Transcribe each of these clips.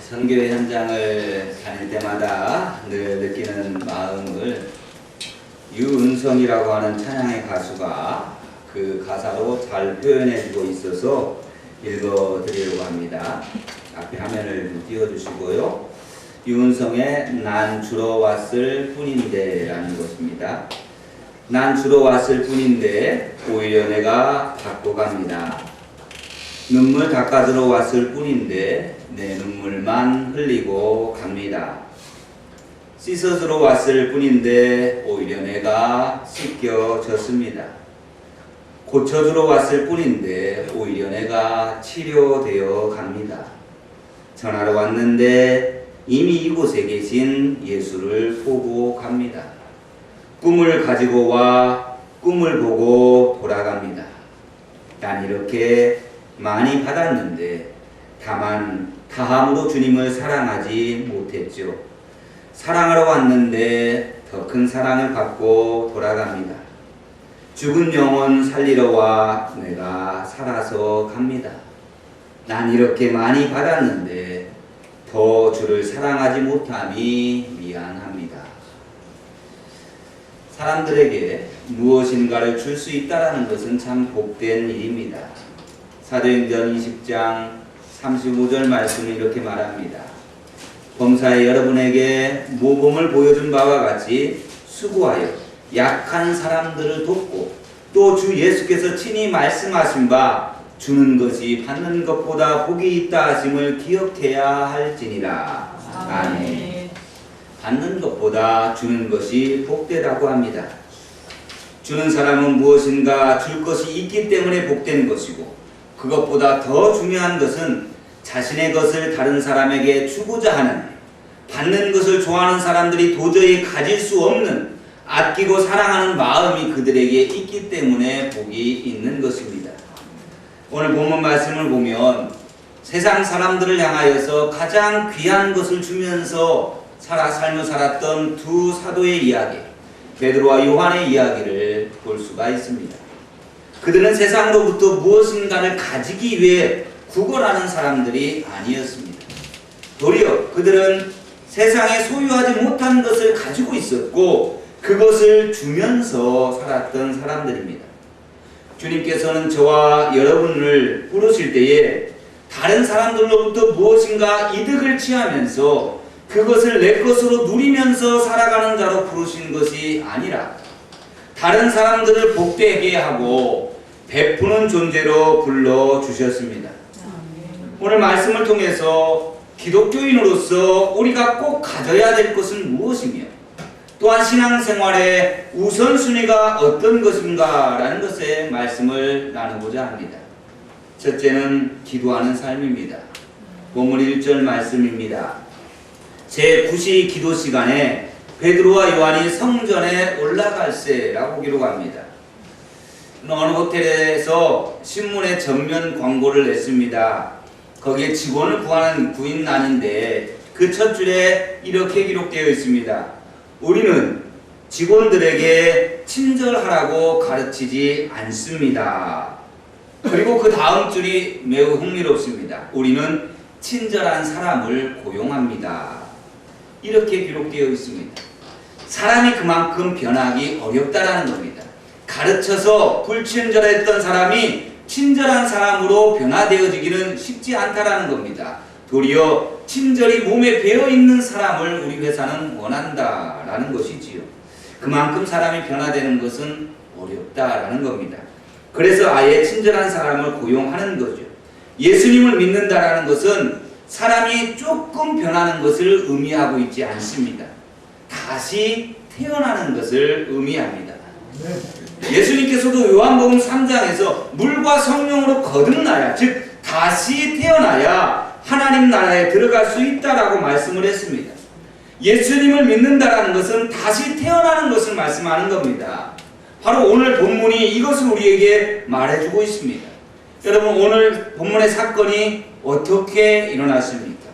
선교 현장을 다닐 때마다 늘 느끼는 마음을 유은성이라고 하는 찬양의 가수가 그 가사로 잘 표현해주고 있어서 읽어드리려고 합니다. 앞에 화면을 좀 띄워주시고요. 유은성의 난 주러 왔을 뿐인데 라는 것입니다. 난 주러 왔을 뿐인데 오히려 내가 받고 갑니다. 눈물 닦아주러 왔을 뿐인데 내 눈물만 흘리고 갑니다. 씻어주러 왔을 뿐인데 오히려 내가 씻겨졌습니다. 고쳐주러 왔을 뿐인데 오히려 내가 치료되어 갑니다. 전하러 왔는데 이미 이곳에 계신 예수를 보고 갑니다. 꿈을 가지고 와 꿈을 보고 돌아갑니다. 난 이렇게 많이 받았는데 다만 다함으로 주님을 사랑하지 못했죠. 사랑하러 왔는데 더 큰 사랑을 받고 돌아갑니다. 죽은 영혼 살리러 와 내가 살아서 갑니다. 난 이렇게 많이 받았는데 더 주를 사랑하지 못함이 미안합니다. 사람들에게 무엇인가를 줄 수 있다는 것은 참 복된 일입니다. 사도행전 20장 35절 말씀이 이렇게 말합니다. 범사에 여러분에게 모범을 보여준 바와 같이 수고하여 약한 사람들을 돕고 또 주 예수께서 친히 말씀하신 바 주는 것이 받는 것보다 복이 있다 하심을 기억해야 할지니라. 아멘. 받는 것보다 주는 것이 복되다고 합니다. 주는 사람은 무엇인가 줄 것이 있기 때문에 복된 것이고 그것보다 더 중요한 것은 자신의 것을 다른 사람에게 주고자 하는, 받는 것을 좋아하는 사람들이 도저히 가질 수 없는 아끼고 사랑하는 마음이 그들에게 있기 때문에 복이 있는 것입니다. 오늘 본문 말씀을 보면 세상 사람들을 향하여서 가장 귀한 것을 주면서 삶을 살았던 두 사도의 이야기, 베드로와 요한의 이야기를 볼 수가 있습니다. 그들은 세상으로부터 무엇인가를 가지기 위해 구걸하는 사람들이 아니었습니다. 도리어 그들은 세상에 소유하지 못한 것을 가지고 있었고 그것을 주면서 살았던 사람들입니다. 주님께서는 저와 여러분을 부르실 때에 다른 사람들로부터 무엇인가 이득을 취하면서 그것을 내 것으로 누리면서 살아가는 자로 부르신 것이 아니라 다른 사람들을 복되게 하고 베푸는 존재로 불러주셨습니다. 오늘 말씀을 통해서 기독교인으로서 우리가 꼭 가져야 될 것은 무엇이며 또한 신앙생활의 우선순위가 어떤 것인가라는 것에 말씀을 나누고자 합니다. 첫째는 기도하는 삶입니다. 본문 1절 말씀입니다. 제9시 기도 시간에 베드로와 요한이 성전에 올라갈세라고 기록합니다. 어느 호텔에서 신문에 전면 광고를 냈습니다. 거기에 직원을 구하는 구인난인데 그 첫 줄에 이렇게 기록되어 있습니다. 우리는 직원들에게 친절하라고 가르치지 않습니다. 그리고 그 다음 줄이 매우 흥미롭습니다. 우리는 친절한 사람을 고용합니다. 이렇게 기록되어 있습니다. 사람이 그만큼 변하기 어렵다라는 겁니다. 가르쳐서 불친절했던 사람이 친절한 사람으로 변화되어지기는 쉽지 않다라는 겁니다. 도리어 친절이 몸에 배어있는 사람을 우리 회사는 원한다라는 것이지요. 그만큼 사람이 변화되는 것은 어렵다라는 겁니다. 그래서 아예 친절한 사람을 고용하는 거죠. 예수님을 믿는다라는 것은 사람이 조금 변하는 것을 의미하고 있지 않습니다. 다시 태어나는 것을 의미합니다. 예수님께서도 요한복음 3장에서 물과 성령으로 거듭나야, 즉 다시 태어나야 하나님 나라에 들어갈 수 있다라고 말씀을 했습니다. 예수님을 믿는다라는 것은 다시 태어나는 것을 말씀하는 겁니다. 바로 오늘 본문이 이것을 우리에게 말해주고 있습니다. 여러분, 오늘 본문의 사건이 어떻게 일어났습니까?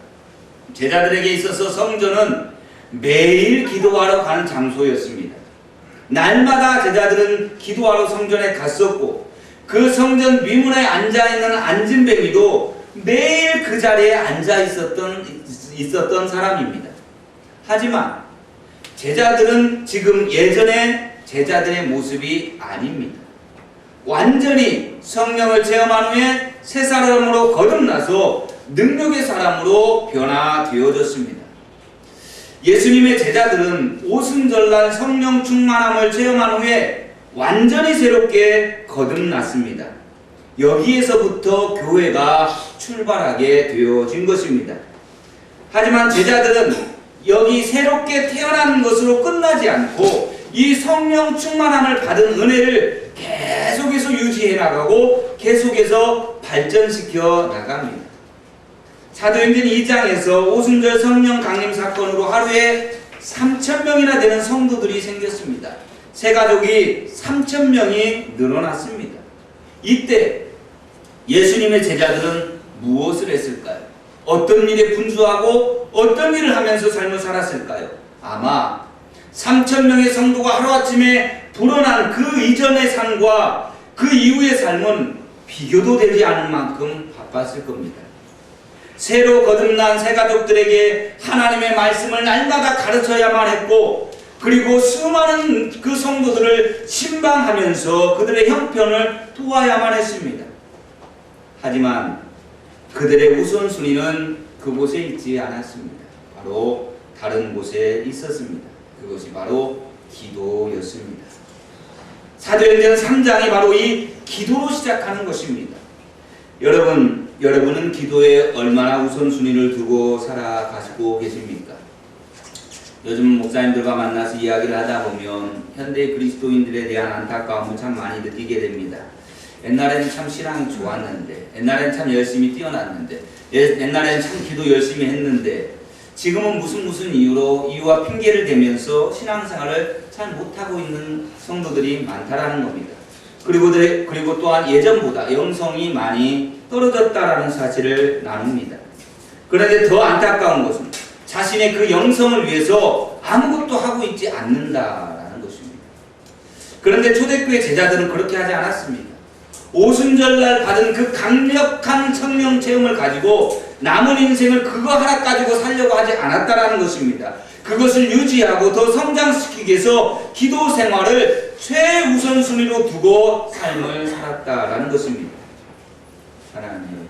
제자들에게 있어서 성전은 매일 기도하러 가는 장소였습니다. 날마다 제자들은 기도하러 성전에 갔었고 그 성전 미문에 앉아있는 안진뱅이도 매일 그 자리에 앉아 있었던 있었던 사람입니다. 하지만 제자들은 지금 예전의 제자들의 모습이 아닙니다. 완전히 성령을 체험한 후에 새 사람으로 거듭나서 능력의 사람으로 변화되어졌습니다. 예수님의 제자들은 오순절날 성령 충만함을 체험한 후에 완전히 새롭게 거듭났습니다. 여기에서부터 교회가 출발하게 되어진 것입니다. 하지만 제자들은 여기 새롭게 태어나는 것으로 끝나지 않고 이 성령 충만함을 받은 은혜를 계속해서 유지해 나가고 계속해서 발전시켜 나갑니다. 사도행전 2장에서 오순절 성령 강림 사건으로 하루에 3,000명이나 되는 성도들이 생겼습니다. 새 가족이 3,000명이 늘어났습니다. 이때 예수님의 제자들은 무엇을 했을까요? 어떤 일에 분주하고 어떤 일을 하면서 삶을 살았을까요? 아마 3,000명의 성도가 하루아침에 불어난 그 이전의 삶과 그 이후의 삶은 비교도 되지 않을 만큼 바빴을 겁니다. 새로 거듭난 새 가족들에게 하나님의 말씀을 날마다 가르쳐야만 했고, 그리고 수많은 그 성도들을 신방하면서 그들의 형편을 도와야만 했습니다. 하지만 그들의 우선순위는 그곳에 있지 않았습니다. 바로 다른 곳에 있었습니다. 그것이 바로 기도였습니다. 사도행전 3장이 바로 이 기도로 시작하는 것입니다. 여러분은 기도에 얼마나 우선순위를 두고 살아가시고 계십니까? 요즘 목사님들과 만나서 이야기를 하다 보면 현대 그리스도인들에 대한 안타까움을 참 많이 느끼게 됩니다. 옛날에는 참 신앙이 좋았는데, 옛날에는 참 열심히 뛰어났는데, 옛날에는 참 기도 열심히 했는데, 지금은 무슨 이유와 핑계를 대면서 신앙생활을 잘 못하고 있는 성도들이 많다라는 겁니다. 그리고 또한 예전보다 영성이 많이 떨어졌다라는 사실을 나눕니다. 그런데 더 안타까운 것은 자신의 그 영성을 위해서 아무것도 하고 있지 않는다라는 것입니다. 그런데 초대교회 제자들은 그렇게 하지 않았습니다. 오순절날 받은 그 강력한 성령 체험을 가지고 남은 인생을 그거 하나 가지고 살려고 하지 않았다라는 것입니다. 그것을 유지하고 더 성장시키기 위해서 기도 생활을 최우선순위로 두고 삶을 살았다라는 것입니다. 사랑하는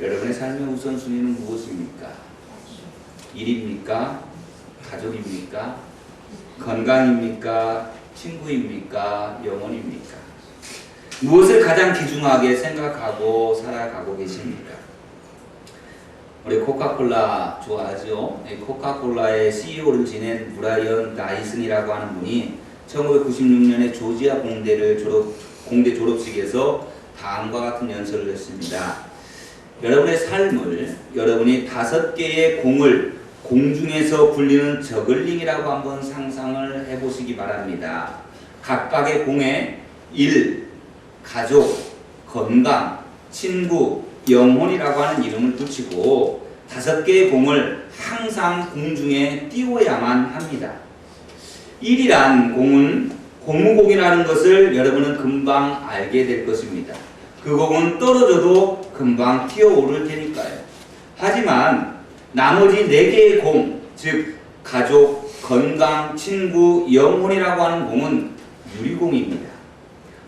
여러분의 삶의 우선순위는 무엇입니까? 일입니까? 가족입니까? 건강입니까? 친구입니까? 영혼입니까? 무엇을 가장 귀중하게 생각하고 살아가고 계십니까? 우리 코카콜라 좋아하죠? 코카콜라의 CEO를 지낸 브라이언 다이슨이라고 하는 분이 1996년에 조지아 공대 졸업식에서 다음과 같은 연설을 했습니다. 여러분의 삶을 여러분이 5개의 공을 공중에서 굴리는 저글링이라고 한번 상상을 해보시기 바랍니다. 각각의 공에 일, 가족, 건강, 친구, 영혼이라고 하는 이름을 붙이고 5개의 공을 항상 공중에 띄워야만 합니다. 1이란 공은 고무공이라는 것을 여러분은 금방 알게 될 것입니다. 그 공은 떨어져도 금방 튀어오를 테니까요. 하지만 나머지 4개의 공, 즉 가족, 건강, 친구, 영혼이라고 하는 공은 유리공입니다.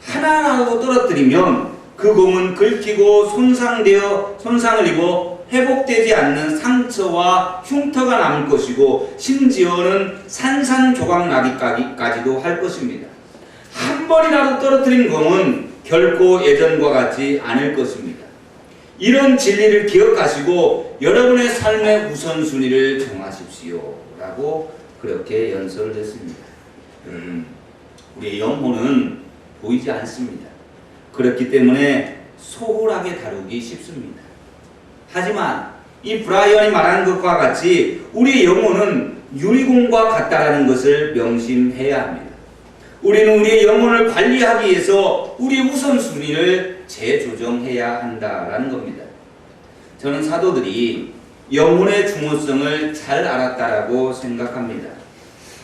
하나라도 떨어뜨리면 그 공은 긁히고 손상을 입어 회복되지 않는 상처와 흉터가 남을 것이고, 심지어는 산산조각 나기까지도 할 것입니다. 한 번이라도 떨어뜨린 공은 결코 예전과 같지 않을 것입니다. 이런 진리를 기억하시고 여러분의 삶의 우선순위를 정하십시오 라고 그렇게 연설을 했습니다. 여러분, 우리의 영혼은 보이지 않습니다. 그렇기 때문에 소홀하게 다루기 쉽습니다. 하지만 이 브라이언이 말하는 것과 같이 우리의 영혼은 유리공과 같다라는 것을 명심해야 합니다. 우리는 우리의 영혼을 관리하기 위해서 우리의 우선순위를 재조정해야 한다라는 겁니다. 저는 사도들이 영혼의 중요성을 잘 알았다라고 생각합니다.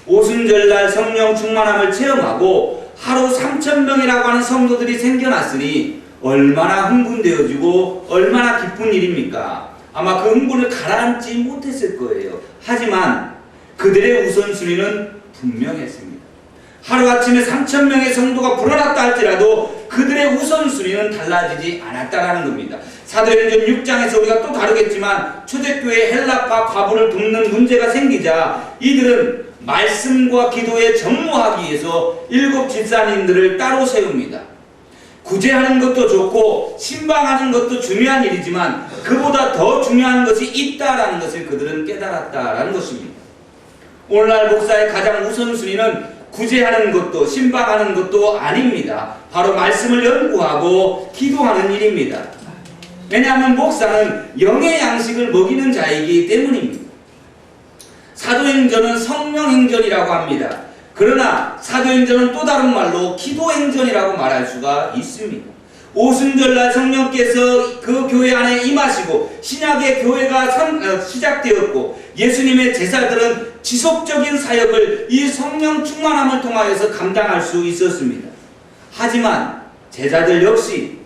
오순절날 성령 충만함을 체험하고 하루 3,000명이라고 하는 성도들이 생겨났으니 얼마나 흥분되어지고 얼마나 기쁜 일입니까? 아마 그 흥분을 가라앉지 못했을 거예요. 하지만 그들의 우선순위는 분명했습니다. 하루아침에 3,000명의 성도가 불어났다 할지라도 그들의 우선순위는 달라지지 않았다라는 겁니다. 사도행전 6장에서 우리가 또 다루겠지만 초대교회 헬라파 과부를 돕는 문제가 생기자 이들은 말씀과 기도에 전무하기 위해서 7 집사님들을 따로 세웁니다. 구제하는 것도 좋고 신방하는 것도 중요한 일이지만 그보다 더 중요한 것이 있다라는 것을 그들은 깨달았다라는 것입니다. 오늘날 목사의 가장 우선순위는 구제하는 것도 신방하는 것도 아닙니다. 바로 말씀을 연구하고 기도하는 일입니다. 왜냐하면 목사는 영의 양식을 먹이는 자이기 때문입니다. 사도행전은 성령행전이라고 합니다. 그러나 사도행전은 또 다른 말로 기도행전이라고 말할 수가 있습니다. 오순절날 성령께서 그 교회 안에 임하시고 신약의 교회가 시작되었고 예수님의 제자들은 지속적인 사역을 이 성령 충만함을 통하여서 감당할 수 있었습니다. 하지만 제자들 역시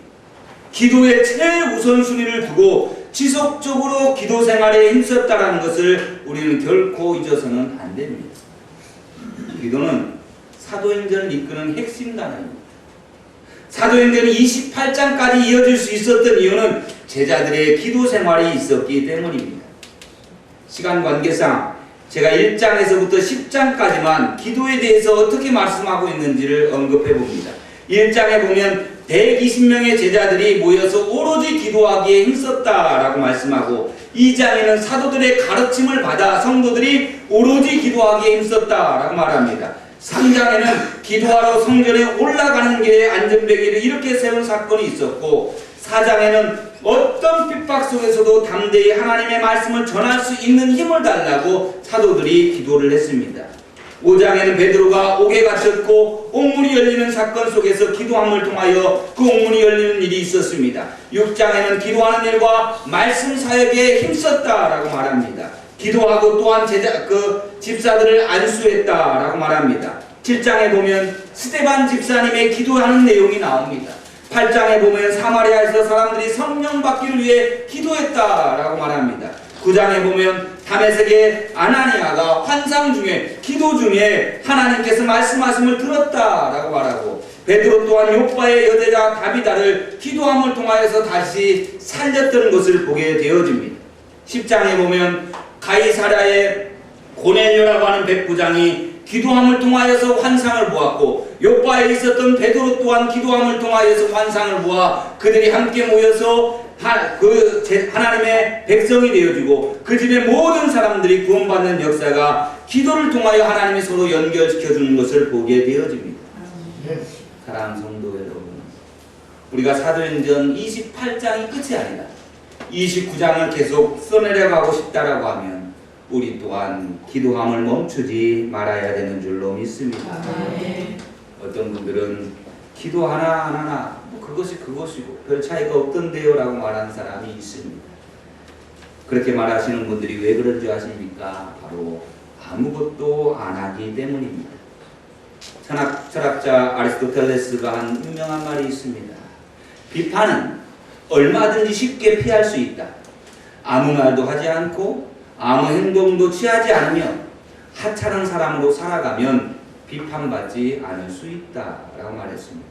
기도의 최우선순위를 두고 지속적으로 기도 생활에 힘썼다는 것을 우리는 결코 잊어서는 안 됩니다. 기도는 사도행전을 이끄는 핵심 단어입니다. 사도행전이 28장까지 이어질 수 있었던 이유는 제자들의 기도 생활이 있었기 때문입니다. 시간 관계상 제가 1장에서부터 10장까지만 기도에 대해서 어떻게 말씀하고 있는지를 언급해 봅니다. 1장에 보면 120명의 제자들이 모여서 오로지 기도하기에 힘썼다라고 말씀하고 2장에는 사도들의 가르침을 받아 성도들이 오로지 기도하기에 힘썼다라고 말합니다. 3장에는 기도하러 성전에 올라가는 길에 안전벨기를 이렇게 세운 사건이 있었고 4장에는 어떤 핍박 속에서도 담대히 하나님의 말씀을 전할 수 있는 힘을 달라고 사도들이 기도를 했습니다. 5장에는 베드로가 옥에 갇혔고 옥문이 열리는 사건 속에서 기도함을 통하여 그 옥문이 열리는 일이 있었습니다. 6장에는 기도하는 일과 말씀 사역에 힘썼다라고 말합니다. 기도하고 또한 집사들을 안수했다라고 말합니다. 7장에 보면 스데반 집사님의 기도하는 내용이 나옵니다. 8장에 보면 사마리아에서 사람들이 성령 받기를 위해 기도했다라고 말합니다. 9장에 보면 다메섹의 아나니아가 환상 중에 기도 중에 하나님께서 말씀하심을 들었다라고 말하고 베드로 또한 욥바의 여제자 다비다를 기도함을 통하여서 다시 살렸던 것을 보게 되어집니다. 10장에 보면 가이사랴의 고넬료라고 하는 백부장이 기도함을 통하여서 환상을 보았고 욥바에 있었던 베드로 또한 기도함을 통하여서 환상을 보아 그들이 함께 모여서 하나님의 백성이 되어지고 그 집의 모든 사람들이 구원받는 역사가 기도를 통하여 하나님이 서로 연결시켜주는 것을 보게 되어집니다. 사랑하는 성도 여러분, 우리가 사도행전 28장이 끝이 아니라 29장을 계속 써내려가고 싶다라고 하면 우리 또한 기도함을 멈추지 말아야 되는 줄로 믿습니다. 어떤 분들은 기도 하나 안 하나 그것이 그것이고 별 차이가 없던데요 라고 말하는 사람이 있습니다. 그렇게 말하시는 분들이 왜 그런 줄 아십니까? 바로 아무것도 안 하기 때문입니다. 철학자 아리스토텔레스가 한 유명한 말이 있습니다. 비판은 얼마든지 쉽게 피할 수 있다. 아무 말도 하지 않고 아무 행동도 취하지 않으며 하찮은 사람으로 살아가면 비판받지 않을 수 있다 라고 말했습니다.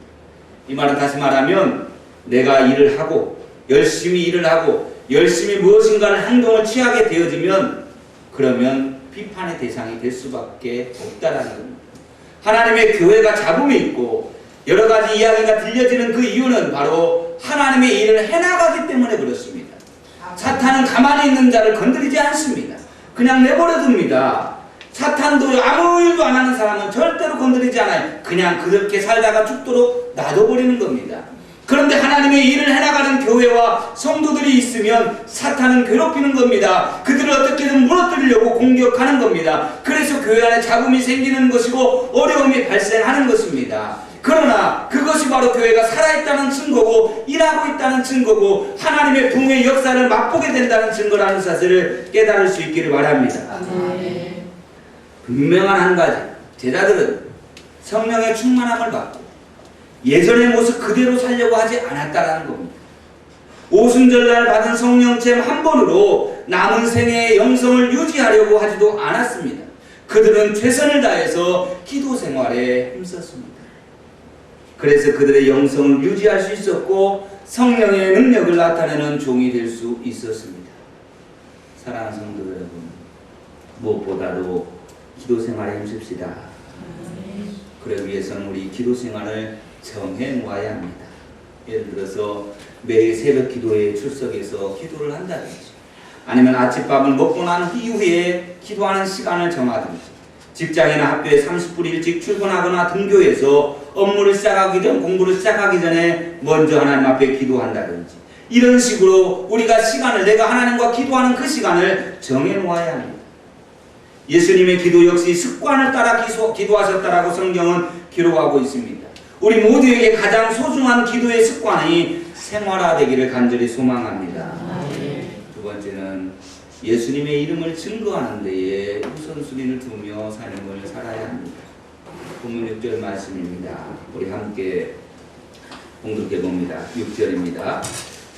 이 말은 다시 말하면 내가 일을 하고 열심히 일을 하고 열심히 무엇인가를 행동을 취하게 되어지면 그러면 비판의 대상이 될 수밖에 없다라는 겁니다. 하나님의 교회가 잡음이 있고 여러 가지 이야기가 들려지는 그 이유는 바로 하나님의 일을 해나가기 때문에 그렇습니다. 사탄은 가만히 있는 자를 건드리지 않습니다. 그냥 내버려둡니다. 사탄도 아무 일도 안 하는 사람은 절대로 건드리지 않아요. 그냥 그렇게 살다가 죽도록 놔둬버리는 겁니다. 그런데 하나님의 일을 해나가는 교회와 성도들이 있으면 사탄은 괴롭히는 겁니다. 그들을 어떻게든 무너뜨리려고 공격하는 겁니다. 그래서 교회 안에 잡음이 생기는 것이고 어려움이 발생하는 것입니다. 그러나 그것이 바로 교회가 살아있다는 증거고 일하고 있다는 증거고 하나님의 부흥의 역사를 맛보게 된다는 증거라는 사실을 깨달을 수 있기를 바랍니다. 분명한 한 가지, 제자들은 성령의 충만함을 받고 예전의 모습 그대로 살려고 하지 않았다는 겁니다. 오순절날 받은 성령챔 한 번으로 남은 생애의 영성을 유지하려고 하지도 않았습니다. 그들은 최선을 다해서 기도 생활에 힘썼습니다. 그래서 그들의 영성을 유지할 수 있었고 성령의 능력을 나타내는 종이 될 수 있었습니다. 사랑하는 성도 여러분, 무엇보다도 기도 생활에 힘씁시다. 그러기 위해서는 우리 기도 생활을 정해 놓아야 합니다. 예를 들어서 매일 새벽 기도에 출석해서 기도를 한다든지, 아니면 아침밥을 먹고 난 이후에 기도하는 시간을 정하든지, 직장이나 학교에 30분 일찍 출근하거나 등교해서 업무를 시작하기 전, 공부를 시작하기 전에 먼저 하나님 앞에 기도한다든지, 이런 식으로 우리가 시간을, 내가 하나님과 기도하는 그 시간을 정해 놓아야 합니다. 예수님의 기도 역시 습관을 따라 기도하셨다라고 성경은 기록하고 있습니다. 우리 모두에게 가장 소중한 기도의 습관이 생활화되기를 간절히 소망합니다. 두 번째는 예수님의 이름을 증거하는 데에 우선순위를 두며 삶을 살아야 합니다. 본문 6절 말씀입니다. 우리 함께 봉독해 봅니다. 6절입니다.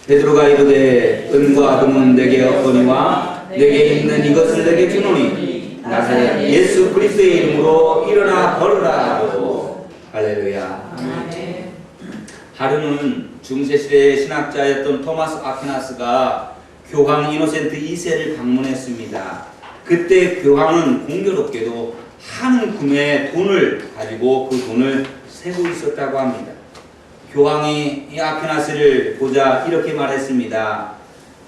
베드로가 이르되 은과 금은 내게 없거니와 내게 있는 이것을 내게 주노니 나사렛 예수 그리스도의 이름으로 일어나 걸으라 하고. 할렐루야. 하루는 중세시대의 신학자였던 토마스 아퀴나스가 교황 이노센트 2세를 방문했습니다. 그때 교황은 공교롭게도 한 금의 돈을 가지고 그 돈을 세고 있었다고 합니다. 교황이 이 아퀴나스를 보자 이렇게 말했습니다.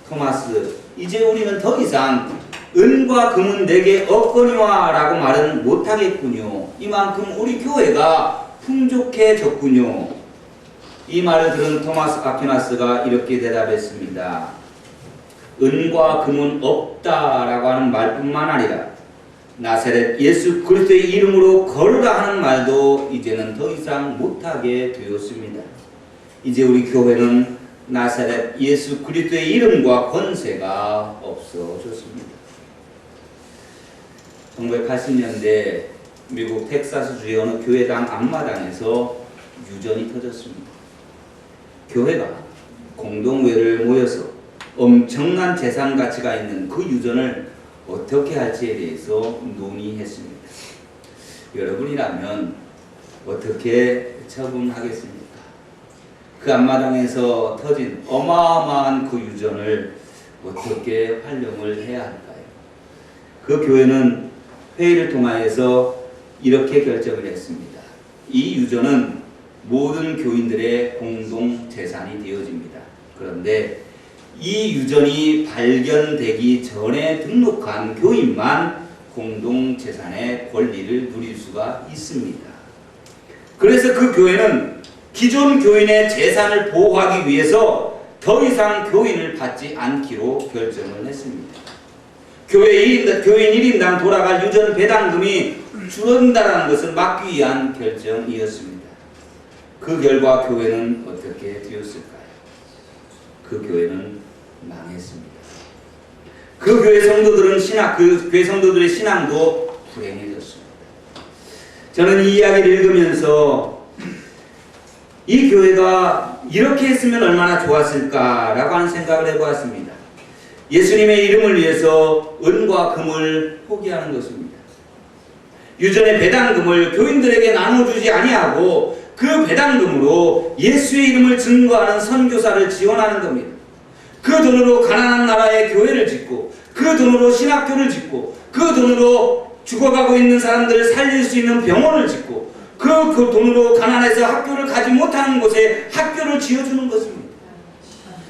토마스, 이제 우리는 더 이상 은과 금은 내게 없거니와 라고 말은 못하겠군요. 이만큼 우리 교회가 풍족해졌군요. 이 말을 들은 토마스 아퀴나스가 이렇게 대답했습니다. 은과 금은 없다라고 하는 말뿐만 아니라 나사렛 예수 그리스도의 이름으로 걸으라 하는 말도 이제는 더 이상 못하게 되었습니다. 이제 우리 교회는 나사렛 예수 그리스도의 이름과 권세가 없어졌습니다. 1980년대 미국 텍사스주의 어느 교회당 앞마당에서 유전이 터졌습니다. 교회가 공동회를 모여서 엄청난 재산 가치가 있는 그 유전을 어떻게 할지에 대해서 논의했습니다. 여러분이라면 어떻게 처분하겠습니까? 그 앞마당에서 터진 어마어마한 그 유전을 어떻게 활용을 해야 할까요? 그 교회는 회의를 통하여서 이렇게 결정을 했습니다. 이 유전은 모든 교인들의 공동 재산이 되어집니다. 그런데 이 유전이 발견되기 전에 등록한 교인만 공동 재산의 권리를 누릴 수가 있습니다. 그래서 그 교회는 기존 교인의 재산을 보호하기 위해서 더 이상 교인을 받지 않기로 결정을 했습니다. 교인 1인당 돌아갈 유전 배당금이 줄어든다는 것을 막기 위한 결정이었습니다. 그 결과 교회는 어떻게 되었을까요? 그 교회는 망했습니다. 그 교회 성도들은 그 교회 성도들의 신앙도 불행해졌습니다. 저는 이 이야기를 읽으면서 이 교회가 이렇게 했으면 얼마나 좋았을까라고 하는 생각을 해보았습니다. 예수님의 이름을 위해서 은과 금을 포기하는 것입니다. 유전의 배당금을 교인들에게 나눠주지 아니하고 그 배당금으로 예수의 이름을 증거하는 선교사를 지원하는 겁니다. 그 돈으로 가난한 나라에 교회를 짓고, 그 돈으로 신학교를 짓고, 그 돈으로 죽어가고 있는 사람들을 살릴 수 있는 병원을 짓고, 그 돈으로 가난해서 학교를 가지 못하는 곳에 학교를 지어주는 것입니다.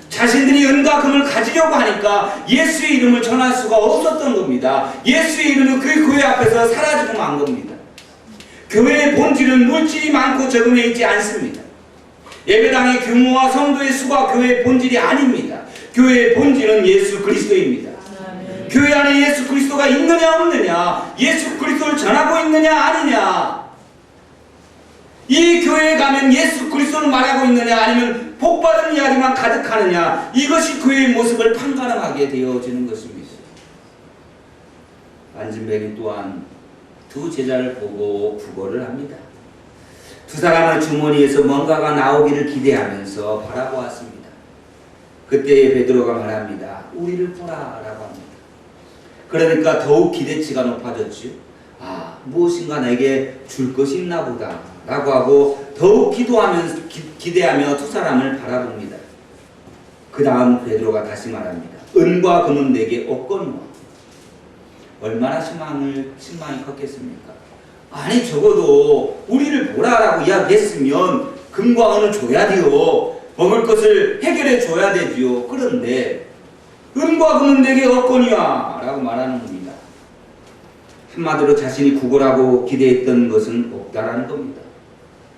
자신들이 은과 금을 가지려고 하니까 예수의 이름을 전할 수가 없었던 겁니다. 예수의 이름은 그 교회 앞에서 사라지고 만 겁니다. 교회의 본질은 물질이 많고 적음에 있지 않습니다. 예배당의 규모와 성도의 수가 교회의 본질이 아닙니다. 교회의 본질은 예수 그리스도입니다. 교회 안에 예수 그리스도가 있느냐 없느냐, 예수 그리스도를 전하고 있느냐 아니냐, 이 교회에 가면 예수 그리스도를 말하고 있느냐 아니면 복받은 이야기만 가득하느냐, 이것이 교회의 모습을 판가름하게 되어지는 것입니다. 안진뱅이 또한 두 제자를 보고 구걸을 합니다. 두 사람의 주머니에서 뭔가가 나오기를 기대하면서 바라보았습니다. 그때 베드로가 말합니다. 우리를 보라 라고 합니다. 그러니까 더욱 기대치가 높아졌죠. 아, 무엇인가 내게 줄 것이 있나 보다 라고 하고 더욱 기대하며 두 사람을 바라봅니다. 그 다음 베드로가 다시 말합니다. 은과 금은 내게 없거니와. 얼마나 신망이 컸겠습니까? 아니 적어도 우리를 보라라고 이야기했으면 금과 은을 줘야 돼요. 먹을 것을 해결해 줘야 되지요. 그런데 은과 금은 내게 없거니와 라고 말하는 겁니다. 한마디로 자신이 구걸하고 기대했던 것은 없다라는 겁니다.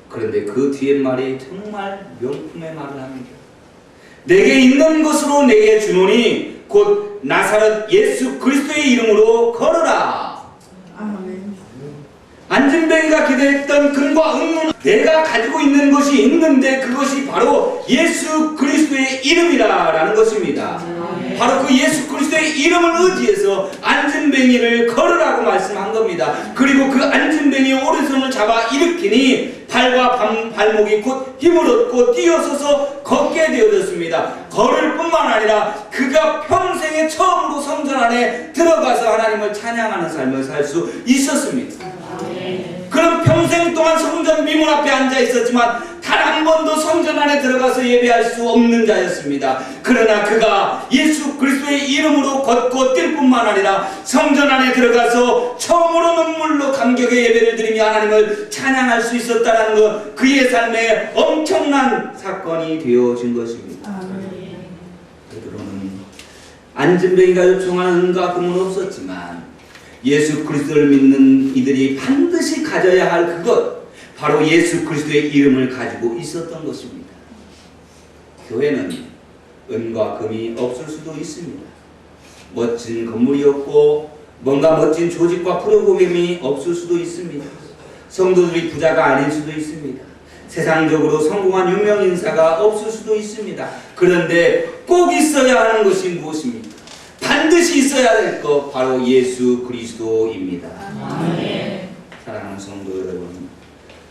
그런데 그 뒤에 말이 정말 명품의 말을 합니다. 내게 있는 것으로 내게 주노니 곧 나사렛 예수 그리스도의 이름으로 걸어라. 아멘. 안진뱅이가 기대했던 금과 은은 내가 가지고 있는 것이 있는데 그것이 바로 예수 그리스도의 이름이라는 것입니다. 바로 그 예수 그리스도의 이름을 의지해서 안진뱅이를 걸으라고 말씀한 겁니다. 그리고 그 안진뱅이의 오른손을 잡아 일으키니 발과 발목이 곧 힘을 얻고 뛰어서서 걷게 되어졌습니다. 걸을 뿐만 아니라 그가 평생에 처음으로 성전 안에 들어가서 하나님을 찬양하는 삶을 살 수 있었습니다. 그럼 평생 동안 성전 미문 앞에 앉아 있었지만 단 한 번도 성전 안에 들어가서 예배할 수 없는 자였습니다. 그러나 그가 예수 그리스도의 이름으로 걷고 뛸 뿐만 아니라 성전 안에 들어가서 처음으로 눈물로 감격의 예배를 드리며 하나님을 찬양할 수 있었다는 것, 그의 삶에 엄청난 사건이 되어진 것입니다. 베드로는 안진뱅이가 요청하는 은과 금은 없었지만 예수 그리스도를 믿는 이들이 반드시 가져야 할 그것, 바로 예수 그리스도의 이름을 가지고 있었던 것입니다. 교회는 은과 금이 없을 수도 있습니다. 멋진 건물이 없고 뭔가 멋진 조직과 프로그램이 없을 수도 있습니다. 성도들이 부자가 아닐 수도 있습니다. 세상적으로 성공한 유명 인사가 없을 수도 있습니다. 그런데 꼭 있어야 하는 것이 무엇입니까? 반드시 있어야 될 것, 바로 예수 그리스도입니다. 아멘. 사랑하는 성도 여러분,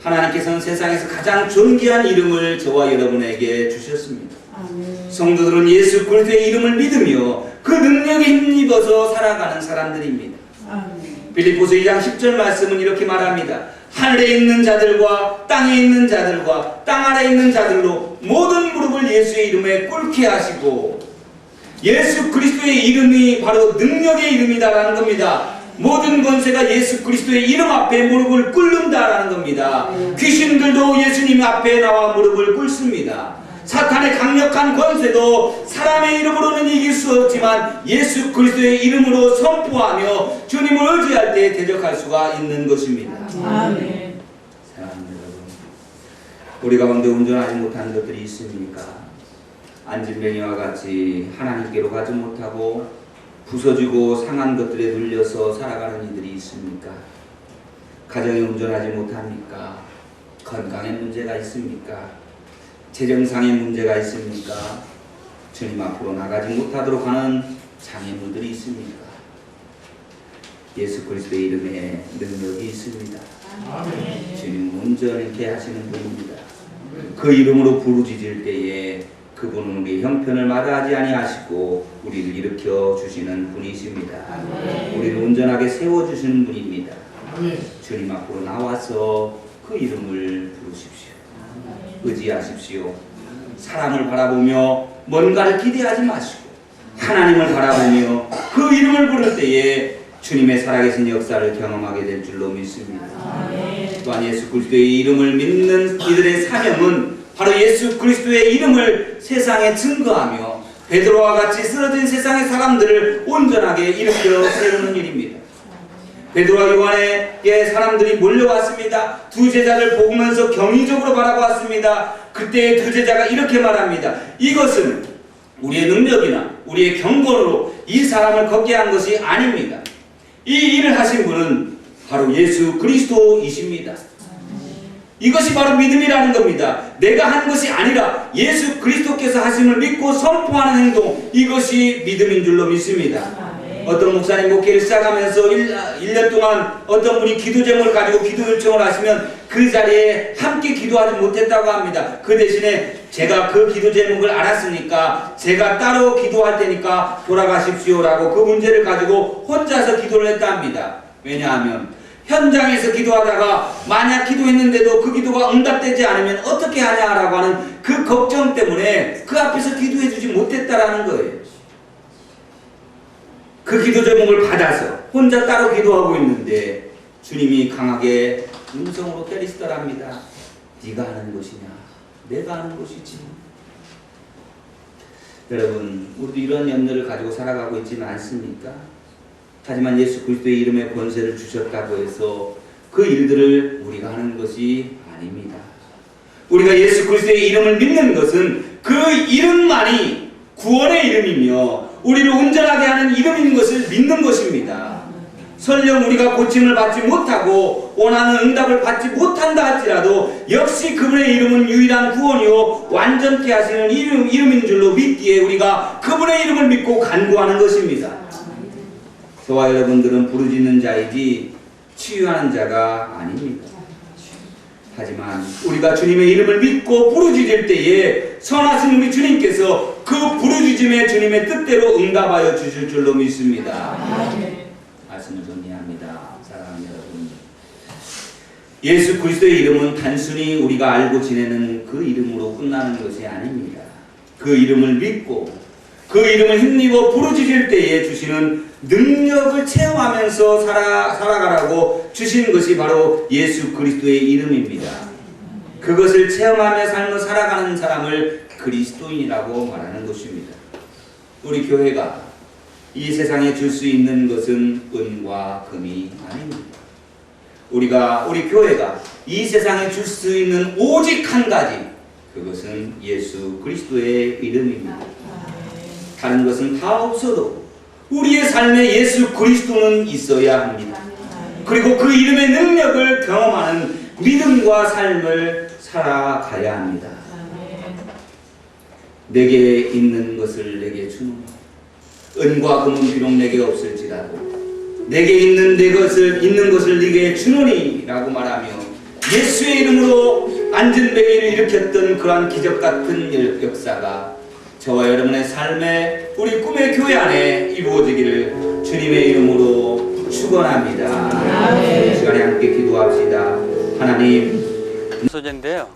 하나님께서는 세상에서 가장 존귀한 이름을 저와 여러분에게 주셨습니다. 아멘. 성도들은 예수 그리스도의 이름을 믿으며 그 능력에 힘입어서 살아가는 사람들입니다. 아멘. 빌립보서 2장 10절 말씀은 이렇게 말합니다. 하늘에 있는 자들과 땅에 있는 자들과 땅 아래에 있는 자들로 모든 무릎을 예수의 이름에 꿇게 하시고, 예수 그리스도의 이름이 바로 능력의 이름이다라는 겁니다. 모든 권세가 예수 그리스도의 이름 앞에 무릎을 꿇는다라는 겁니다. 귀신들도 예수님 앞에 나와 무릎을 꿇습니다. 사탄의 강력한 권세도 사람의 이름으로는 이길 수 없지만 예수 그리스도의 이름으로 선포하며 주님을 의지할 때 대적할 수가 있는 것입니다. 아멘. 사랑하는 여러분, 우리 가운데 온전하지 못한 것들이 있습니까? 안진뱅이와 같이 하나님께로 가지 못하고 부서지고 상한 것들에 눌려서 살아가는 이들이 있습니까? 가정이 온전하지 못합니까? 건강에 문제가 있습니까? 재정상의 문제가 있습니까? 주님 앞으로 나가지 못하도록 하는 장애물들이 있습니까? 예수 그리스도의 이름에 능력이 있습니다. 아멘. 주님 온전하게 하시는 분입니다. 그 이름으로 부르짖을 때에 그분은 우리 형편을 마다하지 아니하시고 우리를 일으켜 주시는 분이십니다. 아멘. 우리를 온전하게 세워주시는 분입니다. 아멘. 주님 앞으로 나와서 그 이름을 부르십시오. 아멘. 의지하십시오. 사람을 바라보며 뭔가를 기대하지 마시고 하나님을 바라보며 그 이름을 부를 때에 주님의 살아계신 역사를 경험하게 될 줄로 믿습니다. 아멘. 또한 예수 그리스도의 이름을 믿는 이들의 사명은 바로 예수 그리스도의 이름을 세상에 증거하며 베드로와 같이 쓰러진 세상의 사람들을 온전하게 일으켜 세우는 일입니다. 베드로와 요한에게 사람들이 몰려왔습니다. 두 제자를 보면서 경이적으로 바라보았습니다. 그때 두 제자가 이렇게 말합니다. 이것은 우리의 능력이나 우리의 경건으로 이 사람을 걷게 한 것이 아닙니다. 이 일을 하신 분은 바로 예수 그리스도이십니다. 이것이 바로 믿음이라는 겁니다. 내가 한 것이 아니라 예수 그리스도께서 하심을 믿고 선포하는 행동, 이것이 믿음인 줄로 믿습니다. 어떤 목사님 목회를 시작하면서 1년 동안 어떤 분이 기도 제목을 가지고 기도 요청을 하시면 그 자리에 함께 기도하지 못했다고 합니다. 그 대신에 제가 그 기도 제목을 알았으니까 제가 따로 기도할 테니까 돌아가십시오라고 그 문제를 가지고 혼자서 기도를 했답니다. 왜냐하면 현장에서 기도하다가 만약 기도했는데도 그 기도가 응답되지 않으면 어떻게 하냐라고 하는 그 걱정 때문에 그 앞에서 기도해 주지 못했다라는 거예요. 그 기도 제목을 받아서 혼자 따로 기도하고 있는데 주님이 강하게 음성으로 때리시더랍니다. 네가 하는 것이냐? 내가 하는 것이지. 여러분, 우리도 이런 염려를 가지고 살아가고 있지는 않습니까? 하지만 예수 그리스도의 이름에 권세를 주셨다고 해서 그 일들을 우리가 하는 것이 아닙니다. 우리가 예수 그리스도의 이름을 믿는 것은 그 이름만이 구원의 이름이며 우리를 온전하게 하는 이름인 것을 믿는 것입니다. 설령 우리가 고침을 받지 못하고 원하는 응답을 받지 못한다 할지라도 역시 그분의 이름은 유일한 구원이요 완전케 하시는 이름인 줄로 믿기에 우리가 그분의 이름을 믿고 간구하는 것입니다. 저와 여러분들은 부르짖는 자이지 치유하는 자가 아닙니다. 하지만 우리가 주님의 이름을 믿고 부르짖을 때에 선하신 우리 주님께서 그 부르짖음에 주님의 뜻대로 응답하여 주실 줄로 믿습니다. 말씀을 정리합니다. 사랑하는 여러분, 예수 그리스도의 이름은 단순히 우리가 알고 지내는 그 이름으로 끝나는 것이 아닙니다. 그 이름을 믿고 그 이름을 힘입어 부르짖을 때에 주시는 능력을 체험하면서 살아가라고 주신 것이 바로 예수 그리스도의 이름입니다. 그것을 체험하며 삶을 살아가는 사람을 그리스도인이라고 말하는 것입니다. 우리 교회가 이 세상에 줄 수 있는 것은 은과 금이 아닙니다. 우리 교회가 이 세상에 줄 수 있는 오직 한 가지, 그것은 예수 그리스도의 이름입니다. 다른 것은 다 없어도 우리의 삶에 예수 그리스도는 있어야 합니다. 그리고 그 이름의 능력을 경험하는 믿음과 삶을 살아가야 합니다. 내게 있는 것을 내게 주노니 은과 금은 비록 내게 없을지라도 내게 있는 것을 네게 주노니 라고 말하며 예수의 이름으로 안전뱅이를 일으켰던 그러한 기적 같은 역사가 저와 여러분의 삶에 우리 꿈의 교회 안에 이루어지기를 주님의 이름으로 축원합니다. 이 시간에 함께 기도합시다. 하나님, 소재인데요.